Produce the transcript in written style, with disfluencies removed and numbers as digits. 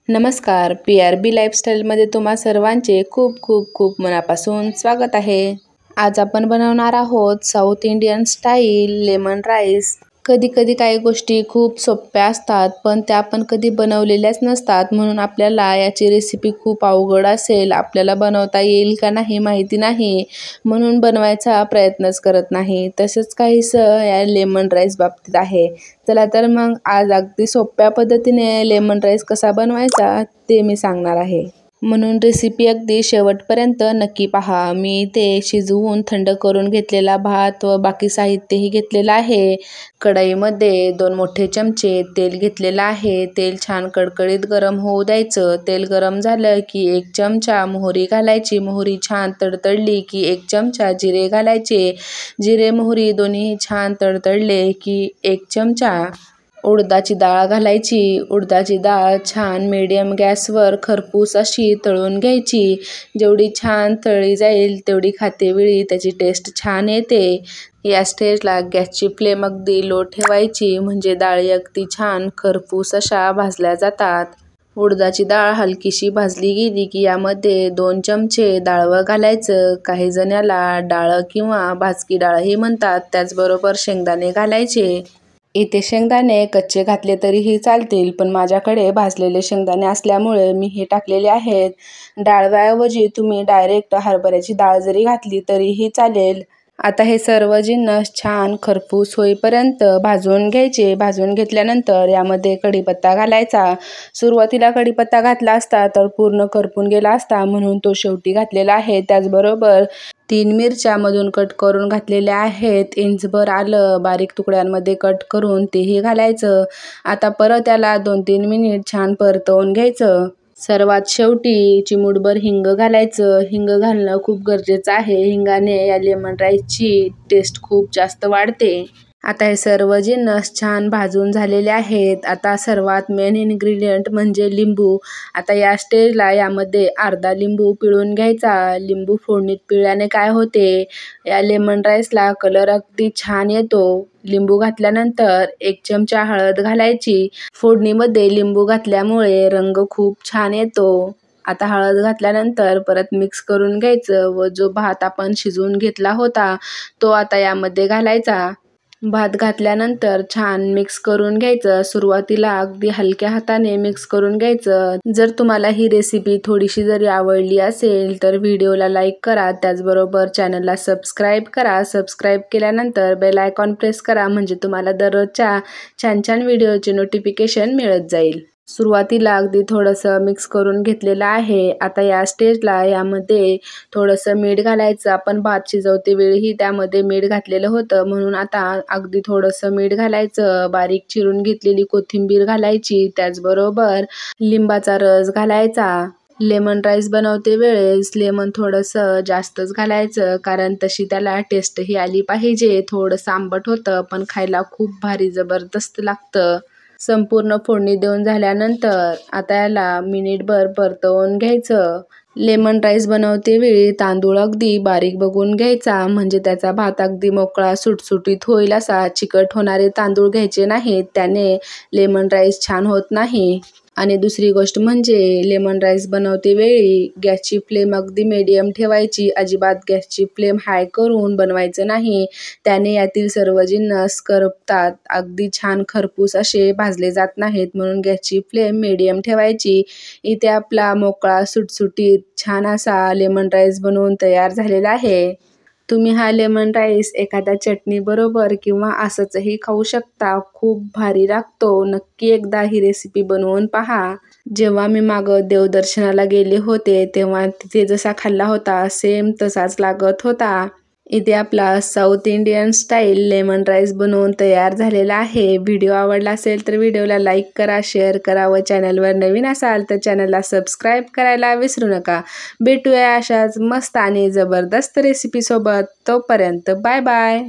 नमस्कार, PRB लाईफस्टाईलमध्ये तुम्हा सर्वांचे खूप खूप खूप मनापासून स्वागत आहे। आज आपण बनवणार आहोत south Indian style lemon rice. कधी कधी काही गोष्टी खूप सोप्या असतात पण त्या आपण कधी बनवलेल्याच नसतात, म्हणून आपल्याला याची रेसिपी खूप अवघड असेल, आपल्याला बनवता येईल का नाही माहिती नाही, म्हणून बनवायचा प्रयत्नच करत नाही। तसंच काहीसं या लेमन राईस बाबतीत आहे। चला तर मग आज अगदी सोप्या पद्धतीने लेमन राईस कसा बनवायचा ते मी सांगणार आहे, म्हणून रेसिपी अगदी शेवटपर्यंत नक्की पहा। मी ते शिजवून थंड करून घेतलेला भात व बाकी साहित्यही घेतलेलं आहे। कढईमध्ये 2 मोठे चमचे तेल घेतलेलं आहे। तेल छान कडकडीत गरम होऊ द्यायचं। तेल गरम झालं की 1 चमचा मोहरी घालायची। मोहरी छान तडतडली की 1 चमचा जिरे घालायचे। जिरे मोहरी दोन्ही छान तडतडले की 1 चमचा उडदाची डाळ घालायची। उडदाची डाळ छान मीडियम गॅसवर खरपूस अशी तळून घ्यायची। जेवढी छान तळली जाईल तेवढी खातेवेळी त्याची टेस्ट छान येते। या स्टेजला गॅसची फ्लेम अगदी लो ठेवायची, म्हणजे डाळी अगदी छान खरपूस अशा भाजल्या जातात। उडदाची डाळ हलकीशी भाजली गेली की यामध्ये 2 चमचे डाळवं घालायचं। काही जण याला डाळ किंवा भाजकी डाळही म्हणतात। त्याचबरोबर शेंगदाणे घालायचे। इथे शेंगदाणे कच्चे घातले तरीही चालतील, पण माझ्याकडे भाजलेले शेंगदाणे असल्यामुळे मी हे टाकलेले आहेत। डाळव्याऐवजी तुम्ही डायरेक्ट हरभऱ्याची डाळ जरी घातली तरीही चालेल। आता हे सर्व जिन्नस छान खरपूस होईपर्यंत भाजून घ्यायचे। भाजून घेतल्यानंतर यामध्ये कढीपत्ता घालायचा। सुरुवातीला कढीपत्ता घातला असता तर पूर्ण करपून गेला असता, म्हणून तो शेवटी घातलेला आहे। त्याचबरोबर 3 मिरच्या मधून कट करून घातलेल्या आहेत। इंचभर आलं बारीक तुकड्यांमध्ये कट करून तेही घालायचं। आता परत याला 2-3 मिनिट छान परतवून घ्यायचं। सर्वात शेवटी चिमूटभर हिंग घालायचं। हिंग घालणं खूप गरजेचं आहे। हिंगाने या लेमन राईसची टेस्ट खूप जास्त वाढते। आता हे सर्व जिन्नस छान भाजून झालेले आहेत। आता सर्वात मेन इन्ग्रेडियंट म्हणजे लिंबू। आता या स्टेजला यामध्ये अर्धा लिंबू पिळून घ्यायचा। लिंबू फोडणीत पिळल्याने काय होते, या लेमन राईसला कलर अगदी छान येतो। लिंबू घातल्यानंतर 1 चमचा हळद घालायची। फोडणीमध्ये लिंबू घातल्यामुळे रंग खूप छान येतो। आता हळद घातल्यानंतर परत मिक्स करून घ्यायचं व जो भात आपण शिजवून घेतला होता तो आता यामध्ये घालायचा। भात घातल्यानंतर छान मिक्स करून घ्यायचं। सुरुवातीला अगदी हलक्या हाताने मिक्स करून घ्यायचं। जर तुम्हाला ही रेसिपी थोडीशी जरी आवडली असेल तर व्हिडिओला लाईक करा, त्याचबरोबर चॅनलला सबस्क्राईब करा। सबस्क्राईब केल्यानंतर बेल आयकॉन प्रेस करा, म्हणजे तुम्हाला दररोजच्या छान छान व्हिडिओचे नोटिफिकेशन मिळत जाईल। सुरुवातीला अगदी थोडंसं मिक्स करून घेतलेलं आहे। आता या स्टेजला यामध्ये थोडंसं मीठ घालायचं। आपण भात शिजवते वेळीही त्यामध्ये मीठ घातलेलं होतं, म्हणून आता अगदी थोडंसं मीठ घालायचं। बारीक चिरून घेतलेली कोथिंबीर घालायची। त्याचबरोबर लिंबाचा रस घालायचा। लेमन राईस बनवते वेळेस लेमन थोडंसं जास्तच घालायचं, कारण तशी त्याला टेस्टही आली पाहिजे। थोडंसं आंबट होतं पण खायला खूप भारी जबरदस्त लागतं। संपूर्ण फोडणी देऊन झाल्यानंतर आता याला मिनिटभर परतवून घ्यायचं। लेमन राईस बनवते वेळी तांदूळ अगदी बारीक बघून घ्यायचा, म्हणजे त्याचा भात अगदी मोकळा सुटसुटीत होईल असा। चिकट होणारे तांदूळ घ्यायचे नाहीत, त्याने लेमन राईस छान होत नाही। आणि दुसरी गोष्ट म्हणजे लेमन राईस बनवते वेळी गॅसची फ्लेम अगदी मीडियम ठेवायची। अजिबात गॅसची फ्लेम हाय करून बनवायचं नाही, त्याने यातील सर्व जिन्नस करपतात, अगदी छान खरपूस असे भाजले जात नाहीत, म्हणून गॅसची फ्लेम मीडियम ठेवायची। इथे आपला मोकळा सुटसुटीत छान असा लेमन राईस बनवून तयार झालेला आहे। तुम्ही हा लेमन राईस एखाद्या चटणी बरोबर किंवा असंचही खाऊ शकता, खूप भारी लागतो। नक्की एकदा ही रेसिपी बनवून पहा। जेव्हा मी मागं देवदर्शनाला गेले होते तेव्हा तिथे जसा खाल्ला होता सेम तसाच लागत होता। इथे आपला south Indian style lemon rice बनवून तयार झालेला आहे। व्हिडिओ आवडला असेल तर व्हिडिओला लाईक करा, शेअर करा व चॅनलवर नवीन असाल तर चॅनलला सबस्क्राईब करायला विसरू नका। भेटूया अशाच मस्त आणि जबरदस्त रेसिपीसोबत। तोपर्यंत बाय बाय।